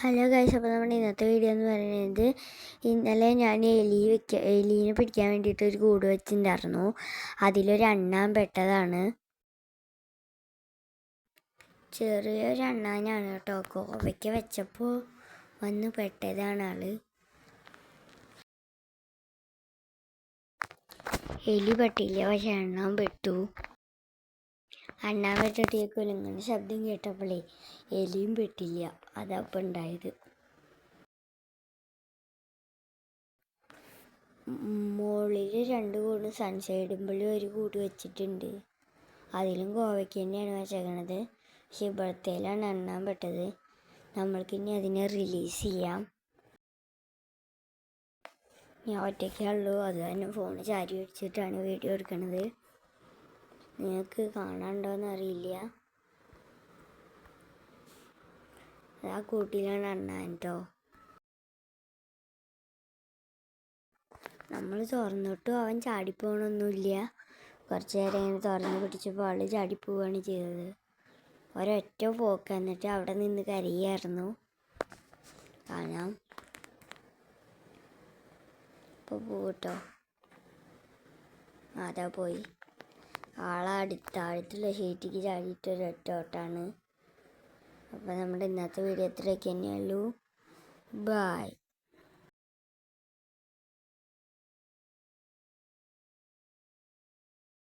Hello guys, അപ്പോൾ നമ്മുടെ ഇന്നത്തെ വീഡിയോ എന്ന് പറയുന്നത് ഇന്നലെ ഞാൻ എലീനെ പിടിക്കാൻ വേണ്ടിയിട്ട് ഒരു കൂട് വെച്ചിട്ടുണ്ടായിരുന്നു. അതിലൊരു അണ്ണാൻ പെട്ടതാണ്. ചെറിയൊരു അണ്ണാനാണ് കേട്ടോ. കോവയ്ക്ക് വെച്ചപ്പോൾ വന്ന് പെട്ടതാണ് ആള്. എലി പെട്ടില്ല, പക്ഷെ അണ്ണാൻ പെട്ടു. അണ്ണാൻ പെട്ടിട്ട് കുലുങ്ങുന്ന ശബ്ദം കേട്ടപ്പോഴേ എലിയും പെട്ടില്ല. അതപ്പം ഉണ്ടായത്. മുകളിൽ 2 കൂട് സൺസൈഡ് ഇടുമ്പോഴും ഒരു കൂട് വെച്ചിട്ടുണ്ട്. അതിലും കോവയ്ക്ക് തന്നെയാണ് വെച്ചേക്കണത്. പക്ഷെ ഇവിടത്തേലാണ് അണ്ണാൻ പെട്ടത്. നമ്മൾക്കിനി അതിനെ റിലീസ് ചെയ്യാം. ഞാൻ ഒറ്റയ്ക്കുള്ളൂ, അത് തന്നെ ഫോൺ ചാരി വെച്ചിട്ടാണ് വീഡിയോ എടുക്കണത്. നിങ്ങൾക്ക് കാണാനുണ്ടോയെന്ന് അറിയില്ല. ആ കൂട്ടിലാണ് അണ്ണാൻ കേട്ടോ. നമ്മൾ തുറന്നിട്ടും അവൻ ചാടിപ്പോകണമൊന്നുമില്ല. കുറച്ച് നേരം ഇങ്ങനെ തുറന്ന് പിടിച്ചപ്പോൾ ആൾ ചാടിപ്പോവുകയാണ് ചെയ്തത്. ഒരൊറ്റ പോക്ക്, എന്നിട്ട് അവിടെ നിന്ന് കരയായിരുന്നു. കാണാം, ഇപ്പോൾ പോകട്ടോ. അതാ പോയി. താഴത്തുള്ള ഷീറ്റിക്ക് ചാടിയിട്ടൊരൊറ്റ ഓട്ടാണ്. അപ്പോൾ നമ്മുടെ ഇന്നത്തെ വീഡിയോ ഇത്രയൊക്കെ തന്നെയുള്ളൂ. ബൈ.